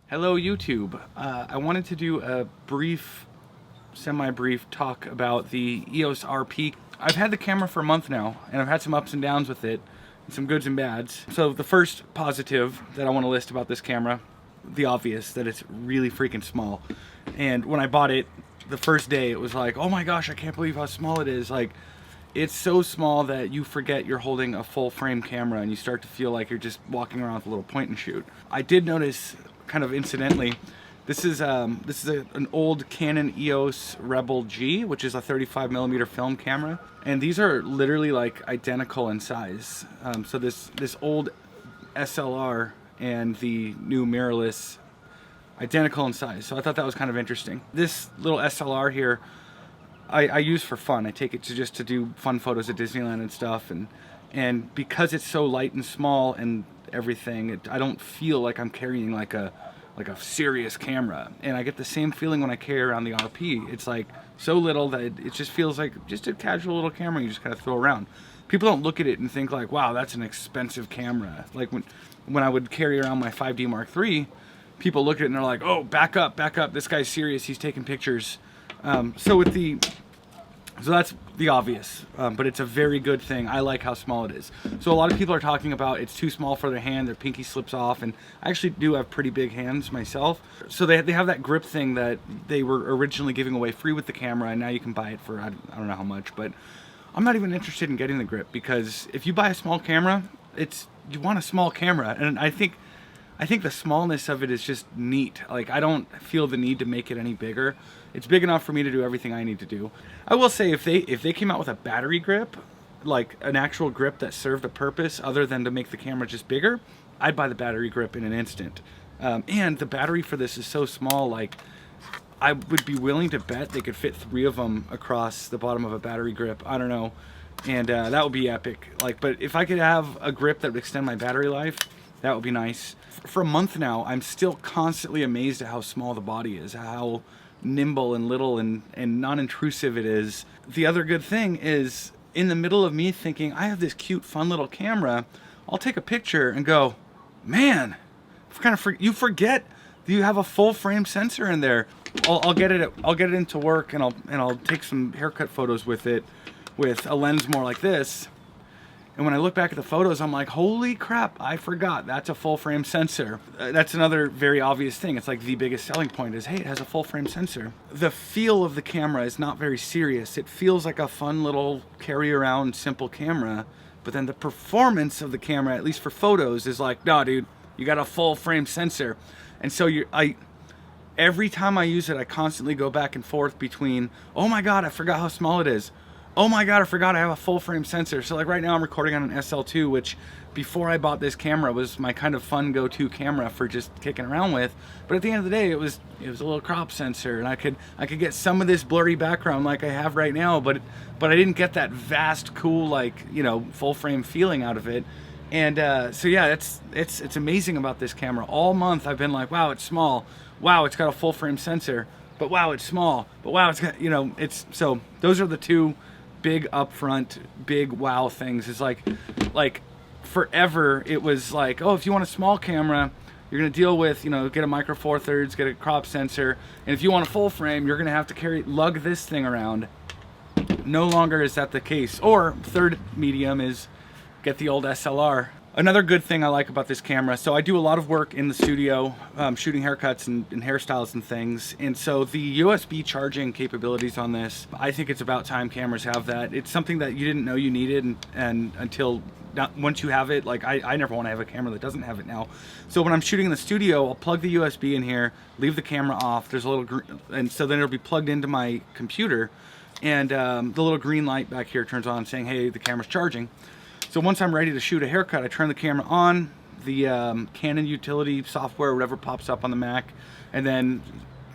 Hello YouTube. I wanted to do a brief, semi-brief talk about the EOS RP. I've had the camera for a month now, and I've had some ups and downs with it, and some goods and bads. So the first positive that I want to list about this camera, the obvious, that it's really freaking small. And when I bought it, the first day, it was like, oh my gosh, I can't believe how small it is. Like, it's so small that you forget you're holding a full frame camera and you start to feel like you're just walking around with a little point and shoot. I did notice, kind of incidentally, this is an old Canon EOS Rebel G, which is a 35mm film camera, and these are literally like identical in size. So this old SLR and the new mirrorless, identical in size. So I thought that was kind of interesting. This little SLR here, I use for fun. I take it to do fun photos at Disneyland and stuff, and because it's so light and small and everything, I don't feel like I'm carrying like a serious camera. And I get the same feeling when I carry around the RP. It's like so little that it just feels like just a casual little camera you just kind of throw around. People don't look at it and think like, wow, that's an expensive camera. Like when I would carry around my 5D Mark III, people look at it and they're like, oh, back up, this guy's serious, he's taking pictures. So that's the obvious, but it's a very good thing. I like how small it is. So a lot of people are talking about it's too small for their hand, their pinky slips off, and I actually do have pretty big hands myself. So they have that grip thing that they were originally giving away free with the camera, and now you can buy it for, I don't know how much, but I'm not even interested in getting the grip, because if you buy a small camera, you want a small camera, and I think the smallness of it is just neat. Like, I don't feel the need to make it any bigger. It's big enough for me to do everything I need to do. I will say, if they came out with a battery grip, like an actual grip that served a purpose other than to make the camera just bigger, I'd buy the battery grip in an instant. And the battery for this is so small, like, I would be willing to bet they could fit 3 of them across the bottom of a battery grip. I don't know. And that would be epic. Like, but if I could have a grip that would extend my battery life, that would be nice. For a month now, I'm still constantly amazed at how small the body is, how nimble and little and non-intrusive it is. The other good thing is, in the middle of me thinking, I have this cute, fun little camera, I'll take a picture and go, man, you forget that you have a full frame sensor in there. I'll get it into work, and I'll take some haircut photos with it, with a lens more like this. And when I look back at the photos, I'm like, holy crap, I forgot that's a full frame sensor. That's another very obvious thing. It's like the biggest selling point is, hey, it has a full frame sensor. The feel of the camera is not very serious. It feels like a fun little carry around simple camera, but then the performance of the camera, at least for photos, is like, nah, dude, you got a full frame sensor. And so every time I use it, I constantly go back and forth between, oh my God, I forgot how small it is. Oh my God, I forgot I have a full frame sensor. So like right now I'm recording on an SL2, which before I bought this camera was my kind of fun go-to camera for just kicking around with. But at the end of the day, it was a little crop sensor, and I could get some of this blurry background like I have right now, but I didn't get that vast, cool, like, you know, full frame feeling out of it. And so yeah, it's amazing about this camera. All month I've been like, wow, it's small. Wow, it's got a full frame sensor. But wow, it's small. But wow, it's got, you know, so those are the two big upfront, big wow things. Is like forever it was like, oh, if you want a small camera, you're gonna deal with, you know, get a micro four thirds, get a crop sensor, and if you want a full frame, you're gonna have to lug this thing around. No longer is that the case. Or third medium is get the old SLR. Another good thing I like about this camera, so I do a lot of work in the studio, shooting haircuts and hairstyles and things, and so the USB charging capabilities on this, I think it's about time cameras have that. It's something that you didn't know you needed, and until once you have it, like I never want to have a camera that doesn't have it now. So when I'm shooting in the studio, I'll plug the USB in here, leave the camera off, there's a little and so then it'll be plugged into my computer, and the little green light back here turns on saying, hey, the camera's charging. So once I'm ready to shoot a haircut, I turn the camera on, the Canon utility software, whatever pops up on the Mac, and then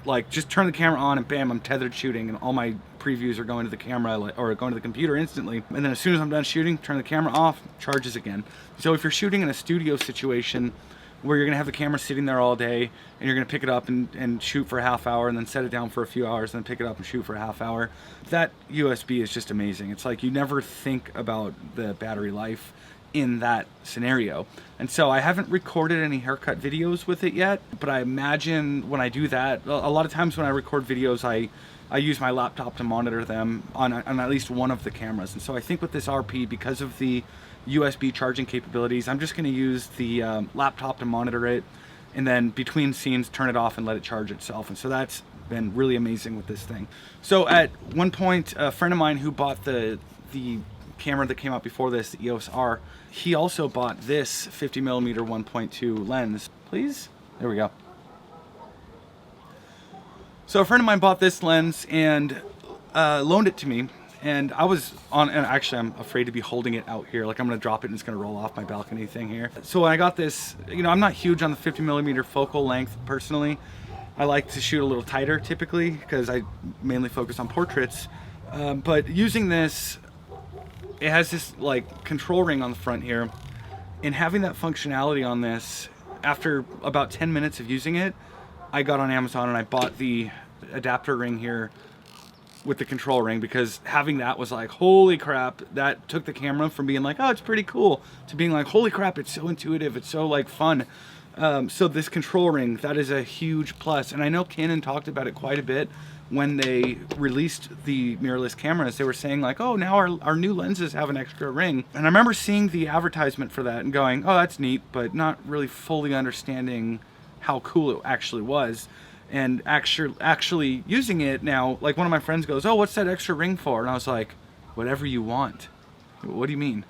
like just turn the camera on and bam, I'm tethered shooting, and all my previews are going to the camera or going to the computer instantly. And then as soon as I'm done shooting, turn the camera off, charges again. So if you're shooting in a studio situation where you're gonna have the camera sitting there all day, and you're gonna pick it up and shoot for a half hour, and then set it down for a few hours, and then pick it up and shoot for a half hour, that USB is just amazing. It's like you never think about the battery life. in that scenario. And so I haven't recorded any haircut videos with it yet, but I imagine when I do that, a lot of times when I record videos, I use my laptop to monitor them on at least one of the cameras. And so I think with this RP, because of the USB charging capabilities, I'm just going to use the laptop to monitor it, and then between scenes turn it off and let it charge itself. And so that's been really amazing with this thing. So at one point, a friend of mine who bought the camera that came out before this, the EOS R, he also bought this 50mm 1.2 lens. Please? There we go. So a friend of mine bought this lens and loaned it to me, and I was on, and actually I'm afraid to be holding it out here, like I'm gonna drop it and it's gonna roll off my balcony thing here. So when I got this, you know, I'm not huge on the 50mm focal length personally. I like to shoot a little tighter typically because I mainly focus on portraits, but using this, it has this like control ring on the front here, and having that functionality on this, after about 10 minutes of using it, I got on Amazon and I bought the adapter ring here with the control ring, because having that was like, holy crap, that took the camera from being like, oh, it's pretty cool, to being like, holy crap, it's so intuitive, it's so like fun. So this control ring, that is a huge plus. And I know Canon talked about it quite a bit when they released the mirrorless cameras. They were saying like, oh, now our new lenses have an extra ring. And I remember seeing the advertisement for that and going, oh, that's neat, but not really fully understanding how cool it actually was. And actually using it now, like one of my friends goes, oh, what's that extra ring for? And I was like, whatever you want. What do you mean?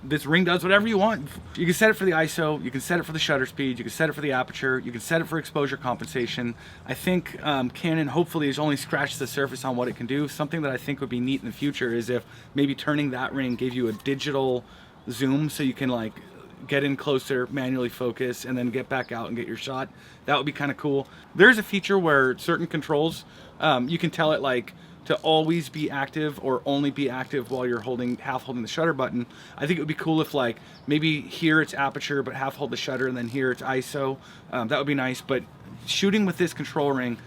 This ring does whatever you want. You can set it for the ISO, you can set it for the shutter speed, you can set it for the aperture, you can set it for exposure compensation. I think Canon hopefully has only scratched the surface on what it can do. Something that I think would be neat in the future is if maybe turning that ring gave you a digital zoom, so you can like get in closer, manually focus, and then get back out and get your shot. That would be kind of cool. There's a feature where certain controls, you can tell it like to always be active or only be active while you're half holding the shutter button. I think it would be cool if like maybe here it's aperture but half hold the shutter, and then here it's ISO. That would be nice. But shooting with this control ring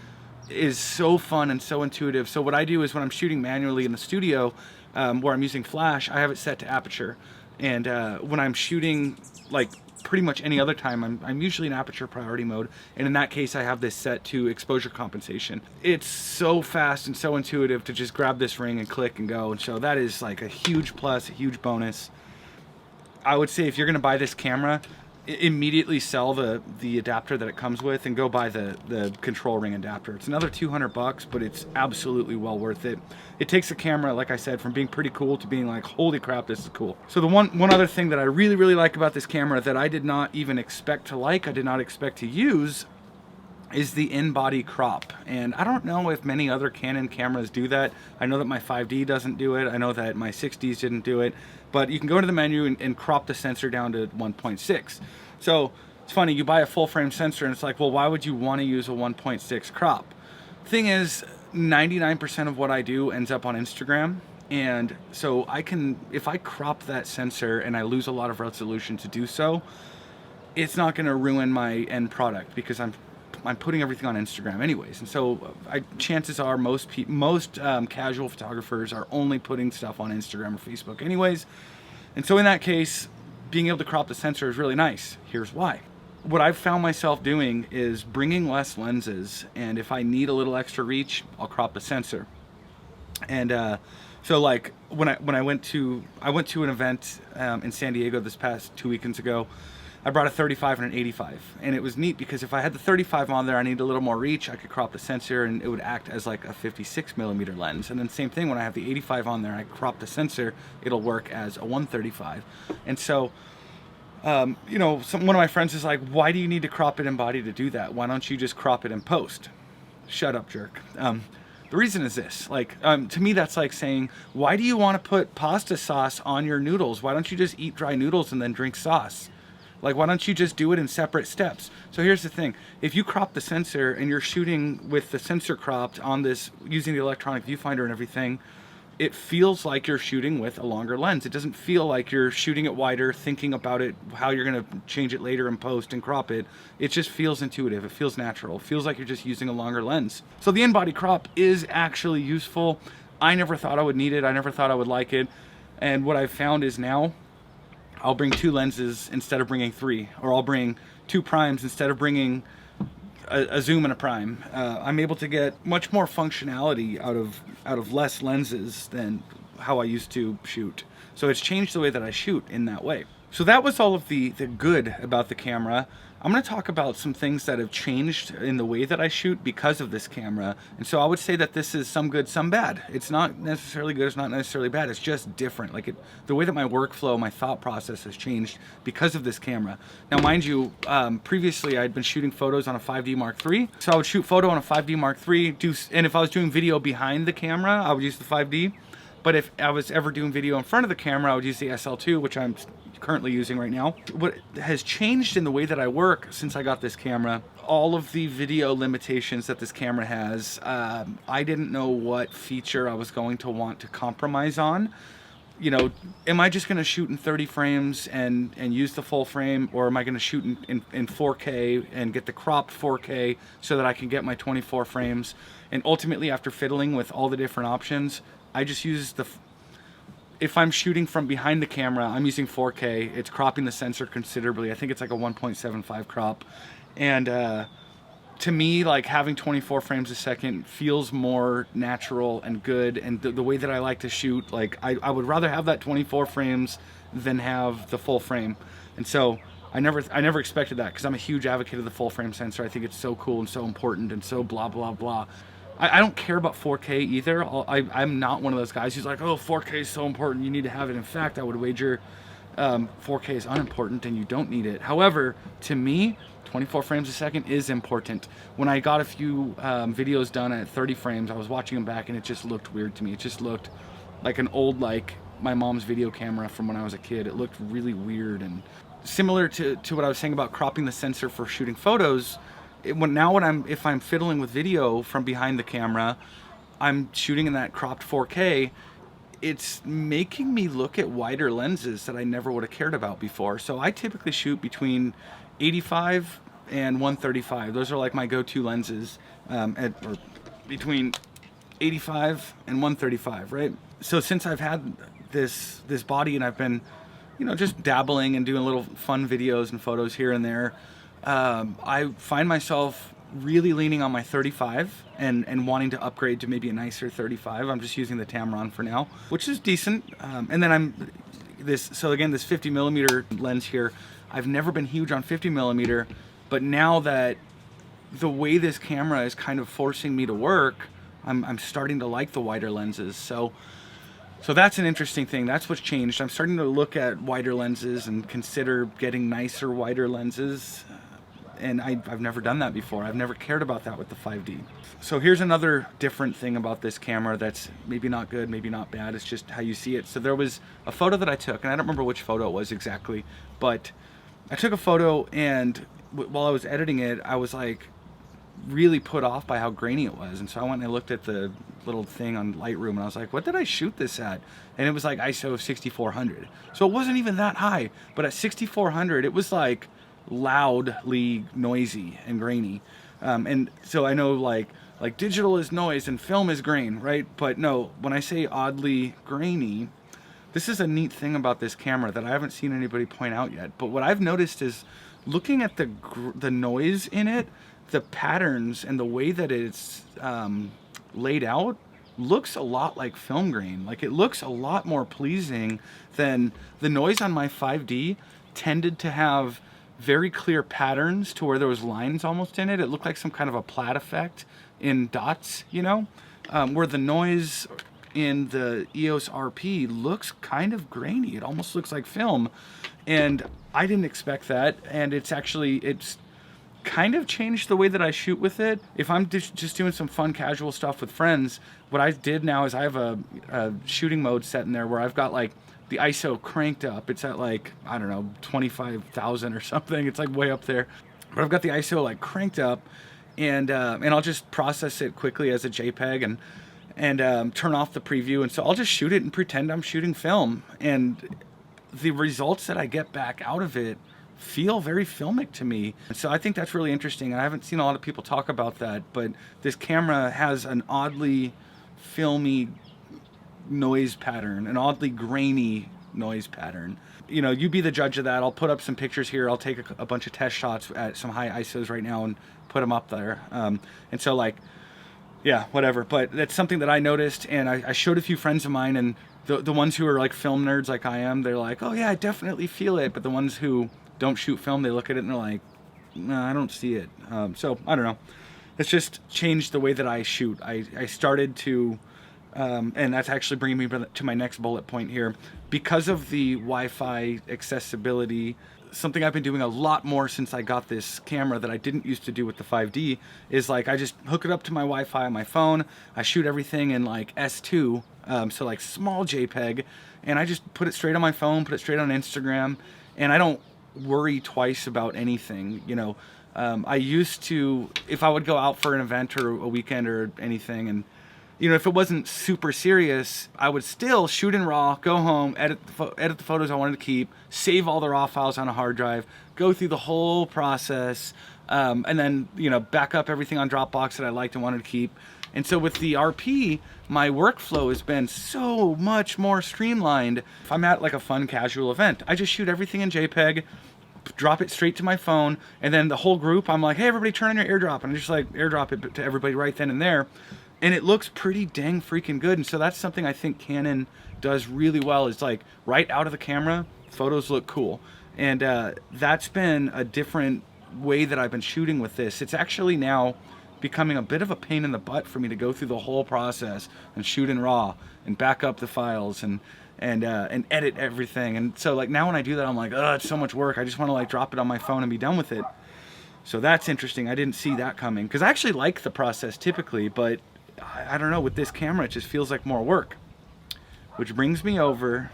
is so fun and so intuitive. So what I do is when I'm shooting manually in the studio, where I'm using flash, I have it set to aperture. And when I'm shooting like pretty much any other time, I'm usually in aperture priority mode, and in that case I have this set to exposure compensation. It's so fast and so intuitive to just grab this ring and click and go, and so that is like a huge plus, a huge bonus. I would say if you're going to buy this camera, immediately sell the adapter that it comes with and go buy the control ring adapter. It's another $200, but it's absolutely well worth it. It takes the camera, like I said, from being pretty cool to being like, holy crap, this is cool. So the one other thing that I really like about this camera that I did not even expect to like, I did not expect to use, is the in-body crop. And I don't know if many other Canon cameras do that. I know that my 5D doesn't do it. I know that my 6Ds didn't do it. But you can go into the menu and crop the sensor down to 1.6. So it's funny, you buy a full frame sensor and it's like, well, why would you want to use a 1.6 crop? Thing is, 99% of what I do ends up on Instagram. And so I can, if I crop that sensor and I lose a lot of resolution to do so, it's not going to ruin my end product, because I'm putting everything on Instagram anyways. And so chances are most casual photographers are only putting stuff on Instagram or Facebook anyways. And so in that case, being able to crop the sensor is really nice. Here's why. What I've found myself doing is bringing less lenses, and if I need a little extra reach, I'll crop the sensor. And so like when I went to an event in San Diego this past 2 weekends ago, I brought a 35 and an 85, and it was neat because if I had the 35 on there, I need a little more reach, I could crop the sensor and it would act as like a 56mm lens. And then same thing, when I have the 85 on there, I crop the sensor, it'll work as a 135. And so, you know, one of my friends is like, why do you need to crop it in body to do that? Why don't you just crop it in post? Shut up, jerk. The reason is this, like, to me that's like saying, why do you want to put pasta sauce on your noodles? Why don't you just eat dry noodles and then drink sauce? Like, why don't you just do it in separate steps? So here's the thing. If you crop the sensor and you're shooting with the sensor cropped on this, using the electronic viewfinder and everything, it feels like you're shooting with a longer lens. It doesn't feel like you're shooting it wider, thinking about it, how you're going to change it later in post and crop it. It just feels intuitive. It feels natural. It feels like you're just using a longer lens. So the in-body crop is actually useful. I never thought I would need it. I never thought I would like it. And what I've found is now, I'll bring 2 lenses instead of bringing 3, or I'll bring 2 primes instead of bringing a zoom and a prime. I'm able to get much more functionality out of less lenses than how I used to shoot. So it's changed the way that I shoot in that way. So that was all of the good about the camera. I'm going to talk about some things that have changed in the way that I shoot because of this camera. And so I would say that this is some good, some bad. It's not necessarily good, it's not necessarily bad, it's just different. Like the way that my workflow, my thought process has changed because of this camera. Now mind you, previously I'd been shooting photos on a 5D Mark III. So I would shoot photo on a 5D Mark III, and if I was doing video behind the camera, I would use the 5D. But if I was ever doing video in front of the camera, I would use the SL2, which I'm currently using right now. What has changed in the way that I work since I got this camera, all of the video limitations that this camera has, I didn't know what feature I was going to want to compromise on. You know, am I just going to shoot in 30 frames and use the full frame, or am I going to shoot in 4K and get the cropped 4K so that I can get my 24 frames? And ultimately, after fiddling with all the different options, I just use if I'm shooting from behind the camera, I'm using 4K. It's cropping the sensor considerably. I think it's like a 1.75 crop. And to me, like having 24 frames a second feels more natural and good. And the way that I like to shoot, like I would rather have that 24 frames than have the full frame. And so I never expected that, because I'm a huge advocate of the full frame sensor. I think it's so cool and so important and so blah, blah, blah. I don't care about 4K either. I'm not one of those guys who's like, oh, 4K is so important, you need to have it. In fact, I would wager 4K is unimportant and you don't need it. However, to me, 24 frames a second is important. When I got a few videos done at 30 frames, I was watching them back and it just looked weird to me. It just looked like an old, like my mom's video camera from when I was a kid. It looked really weird. And similar to what I was saying about cropping the sensor for shooting photos, if I'm fiddling with video from behind the camera, I'm shooting in that cropped 4K, it's making me look at wider lenses that I never would have cared about before. So I typically shoot between 85 and 135. Those are like my go-to lenses, or between 85 and 135, right? So since I've had this body and I've been, you know, just dabbling and doing little fun videos and photos here and there, I find myself really leaning on my 35 and wanting to upgrade to maybe a nicer 35. I'm just using the Tamron for now, which is decent. And then this 50 millimeter lens here, I've never been huge on 50 millimeter, but now that the way this camera is kind of forcing me to work, I'm starting to like the wider lenses. So that's an interesting thing. That's what's changed. I'm starting to look at wider lenses and consider getting nicer wider lenses. And I've never done that before. I've never cared about that with the 5D. So here's another different thing about this camera that's maybe not good, maybe not bad. It's just how you see it. So there was a photo that I took, and I don't remember which photo it was exactly, but I took a photo, and while I was editing it, I was like really put off by how grainy it was. And so I went and I looked at the little thing on Lightroom, and I was like, what did I shoot this at? And it was like ISO 6400. So it wasn't even that high, but at 6400, it was like loudly noisy and grainy. And so I know like digital is noise and film is grain, right? But no, when I say oddly grainy, this is a neat thing about this camera that I haven't seen anybody point out yet. But what I've noticed is looking at the noise in it, the patterns and the way that it's laid out looks a lot like film grain. Like it looks a lot more pleasing than the noise on my 5D tended to have very clear patterns to where there was lines almost in it. It looked like some kind of a plat effect in dots, you know, where the noise in the EOS RP looks kind of grainy. It almost looks like film, and I didn't expect that. And it's kind of changed the way that I shoot with it. If I'm just doing some fun casual stuff with friends, what I did now is I have a shooting mode set in there where I've got like the ISO cranked up. It's at like, I don't know, 25,000 or something. It's like way up there. But I've got the ISO like cranked up, and I'll just process it quickly as a JPEG and turn off the preview. And so I'll just shoot it and pretend I'm shooting film. And the results that I get back out of it feel very filmic to me. And so I think that's really interesting. And I haven't seen a lot of people talk about that, but this camera has an oddly filmy noise pattern, an oddly grainy noise pattern. you know, you be the judge of that. I'll put up some pictures here. I'll take a bunch of test shots at some high ISOs right now and put them up there. And so like, yeah, whatever. But that's something that I noticed, and I showed a few friends of mine, and the ones who are like film nerds like I am, they're like, oh yeah, I definitely feel it. But the ones who don't shoot film, they look at it and they're like, no, I don't see it. So I don't know. It's just changed the way that I shoot. I started to, and that's actually bringing me to my next bullet point here. Because of the Wi-Fi accessibility, something I've been doing a lot more since I got this camera that I didn't used to do with the 5D is like I just hook it up to my Wi-Fi on my phone. I shoot everything in like S2, so like small JPEG, and I just put it straight on my phone, put it straight on Instagram, and I don't worry twice about anything, you know. I used to, if I would go out for an event or a weekend or anything, and you know, if it wasn't super serious, I would still shoot in RAW, go home, edit the photos I wanted to keep, save all the RAW files on a hard drive, go through the whole process, and then, you know, back up everything on Dropbox that I liked and wanted to keep. And so with the RP, my workflow has been so much more streamlined. If I'm at like a fun casual event, I just shoot everything in JPEG, drop it straight to my phone, and then the whole group, I'm like, hey, everybody turn on your AirDrop, and I just like airdrop it to everybody right then and there. And it looks pretty dang freaking good. And so that's something I think Canon does really well, is like right out of the camera, photos look cool. And that's been a different way that I've been shooting with this. It's actually now becoming a bit of a pain in the butt for me to go through the whole process and shoot in RAW and back up the files and edit everything. And so like now when I do that, I'm like, oh, it's so much work. I just want to like drop it on my phone and be done with it. So that's interesting. I didn't see that coming, because I actually like the process typically, but I don't know, with this camera it just feels like more work. Which brings me over,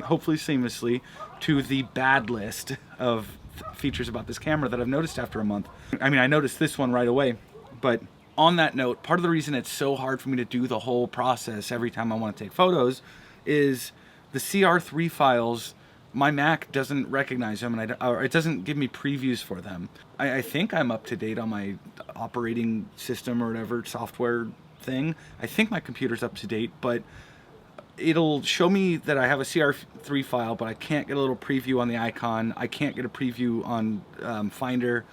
hopefully seamlessly, to the bad list of features about this camera that I've noticed after a month. I mean, I noticed this one right away, but on that note, part of the reason it's so hard for me to do the whole process every time I want to take photos is the CR3 files. My Mac doesn't recognize them, and or it doesn't give me previews for them. I think I'm up to date on my operating system or whatever software thing. I think my computer's up to date, but it'll show me that I have a CR3 file, but I can't get a little preview on the icon. I can't get a preview on Finder.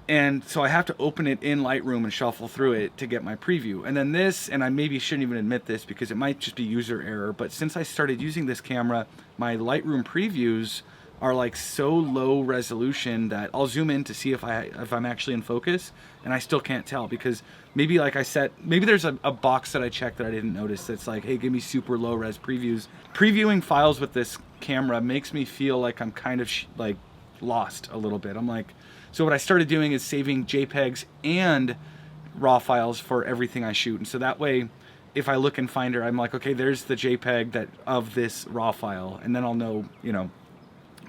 And so I have to open it in Lightroom and shuffle through it to get my preview. And then this, and I maybe shouldn't even admit this because it might just be user error, but since I started using this camera, my Lightroom previews are like so low resolution that I'll zoom in to see if I'm actually in focus, and I still can't tell, because maybe like I set, maybe there's a box that I checked that I didn't notice that's like, hey, give me super low res previews. Previewing files with this camera makes me feel like I'm kind of like lost a little bit. I'm like, so what I started doing is saving JPEGs and RAW files for everything I shoot, and so that way, if I look in Finder, I'm like, okay, there's the JPEG of this RAW file, and then I'll know, you know.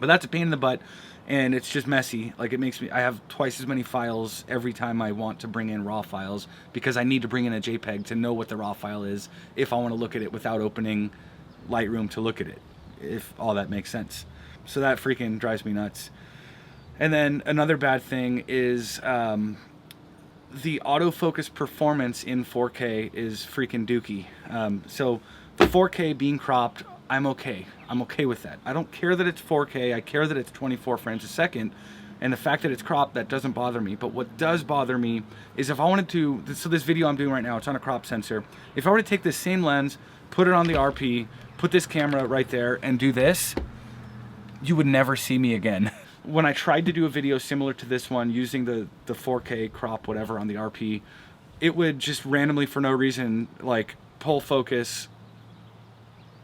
But that's a pain in the butt, and it's just messy. Like, it makes me, I have twice as many files every time I want to bring in RAW files, because I need to bring in a JPEG to know what the RAW file is if I want to look at it without opening Lightroom to look at it, if all that makes sense. So that freaking drives me nuts. And then another bad thing is the autofocus performance in 4K is freaking dookie. So the 4K being cropped, I'm okay. I'm okay with that. I don't care that it's 4K. I care that it's 24 frames a second. And the fact that it's cropped, that doesn't bother me. But what does bother me is if I wanted to, so this video I'm doing right now, it's on a crop sensor. If I were to take this same lens, put it on the RP, put this camera right there, and do this, you would never see me again. When I tried to do a video similar to this one using the 4K crop whatever on the RP, it would just randomly, for no reason, like pull focus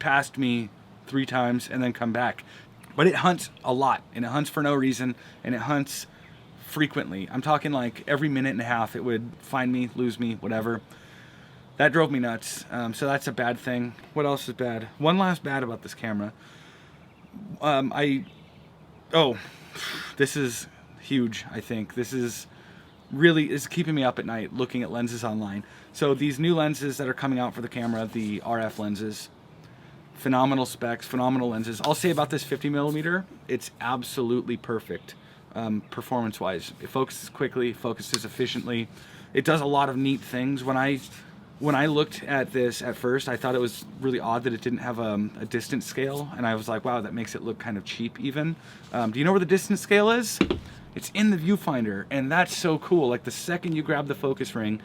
past me 3 times and then come back. But it hunts a lot, and it hunts for no reason, and it hunts frequently. I'm talking like every minute and a half it would find me, lose me, whatever. That drove me nuts. So that's a bad thing. What else is bad? One last bad about this camera. This is huge, I think. This is keeping me up at night looking at lenses online. So these new lenses that are coming out for the camera, the RF lenses, phenomenal specs, phenomenal lenses. I'll say about this 50mm, it's absolutely perfect performance-wise. It focuses quickly, focuses efficiently. It does a lot of neat things. When I when I looked at this at first, I thought it was really odd that it didn't have a distance scale, and I was like, wow, that makes it look kind of cheap even. Do you know where the distance scale is? It's in the viewfinder, and that's so cool. Like the second you grab the focus ring,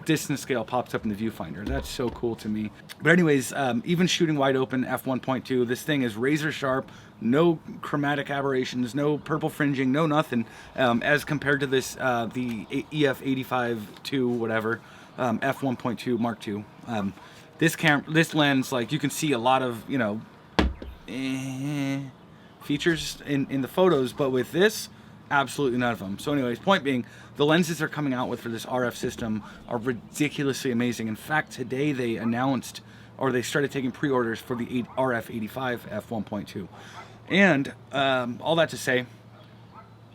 distance scale pops up in the viewfinder. That's so cool to me. But anyways, even shooting wide open f1.2, this thing is razor sharp, no chromatic aberrations, no purple fringing, no nothing, as compared to this, the EF85-2, whatever, f1.2 Mark II. This lens, like you can see a lot of, you know, features in the photos, but with this, absolutely none of them. So anyways, point being, the lenses they're coming out with for this RF system are ridiculously amazing. In fact, today they announced, or they started taking pre-orders for the RF85 f1.2. And all that to say,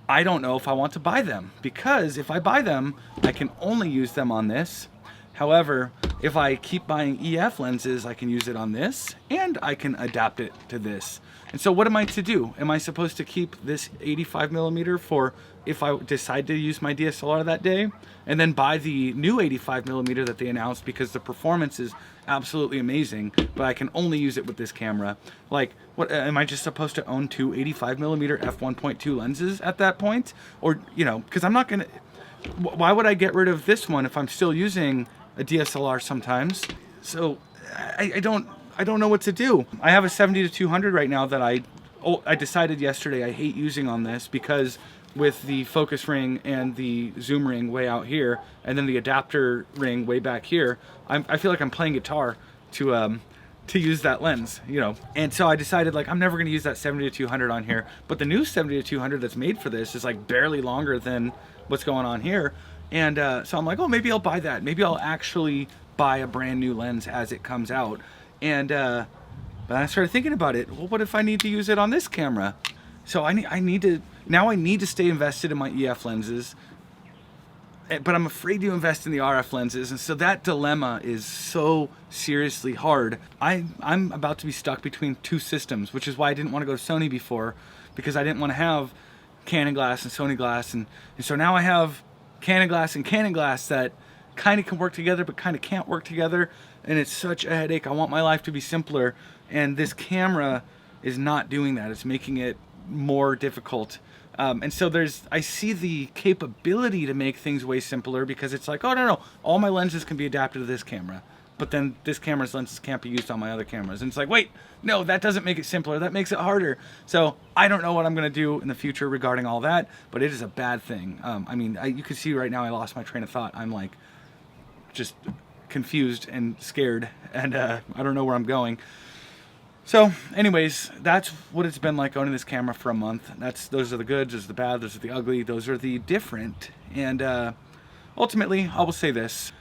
I don't know if I want to buy them, because if I buy them, I can only use them on this. However, if I keep buying EF lenses, I can use it on this, and I can adapt it to this. And so what am I to do? Am I supposed to keep this 85mm for if I decide to use my DSLR that day, and then buy the new 85mm that they announced because the performance is absolutely amazing, but I can only use it with this camera? Like, what, am I just supposed to own two 85mm f1.2 lenses at that point? Or, you know, because I'm not gonna, why would I get rid of this one if I'm still using a DSLR sometimes? So I don't know what to do. I have a 70-200 right now that I decided yesterday I hate using on this, because with the focus ring and the zoom ring way out here, and then the adapter ring way back here, I feel like I'm playing guitar to use that lens, you know. And so I decided, like, I'm never going to use that 70-200 on here. But the new 70-200 that's made for this is like barely longer than what's going on here. And so I'm like, oh, maybe I'll buy that. Maybe I'll actually buy a brand new lens as it comes out. And but I started thinking about it. Well, what if I need to use it on this camera? So I need to stay invested in my EF lenses, but I'm afraid to invest in the RF lenses, and so that dilemma is so seriously hard. I'm about to be stuck between two systems, which is why I didn't want to go to Sony before, because I didn't want to have Canon glass and Sony glass, and so now I have Canon glass and Canon glass that kind of can work together but kind of can't work together, and it's such a headache. I want my life to be simpler, and this camera is not doing that. It's making it more difficult. And so I see the capability to make things way simpler, because it's like, oh no, all my lenses can be adapted to this camera, but then this camera's lenses can't be used on my other cameras. And it's like, wait, no, that doesn't make it simpler, that makes it harder. So I don't know what I'm gonna do in the future regarding all that, but it is a bad thing. I mean, you can see right now I lost my train of thought. I'm like just confused and scared, and I don't know where I'm going. So anyways, that's what it's been like owning this camera for a month. Those are the goods, those are the bad, those are the ugly, those are the different. And ultimately, I will say this.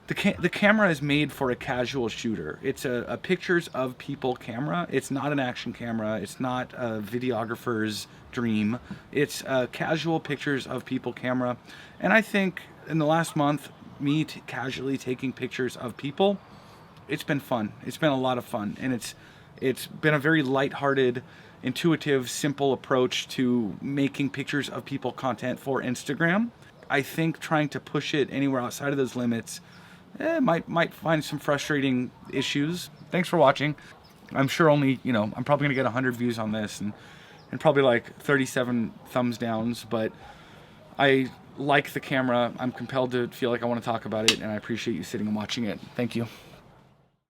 The camera is made for a casual shooter. It's a pictures of people camera. It's not an action camera. It's not a videographer's dream. It's a casual pictures of people camera. And I think in the last month, me casually taking pictures of people, it's been fun. It's been a lot of fun, and it's been a very lighthearted, intuitive, simple approach to making pictures of people content for Instagram. I think trying to push it anywhere outside of those limits might find some frustrating issues. Thanks for watching. I'm sure only, you know, I'm probably gonna get 100 views on this and probably like 37 thumbs downs, but I like the camera. I'm compelled to feel like I want to talk about it, and I appreciate you sitting and watching it. Thank you.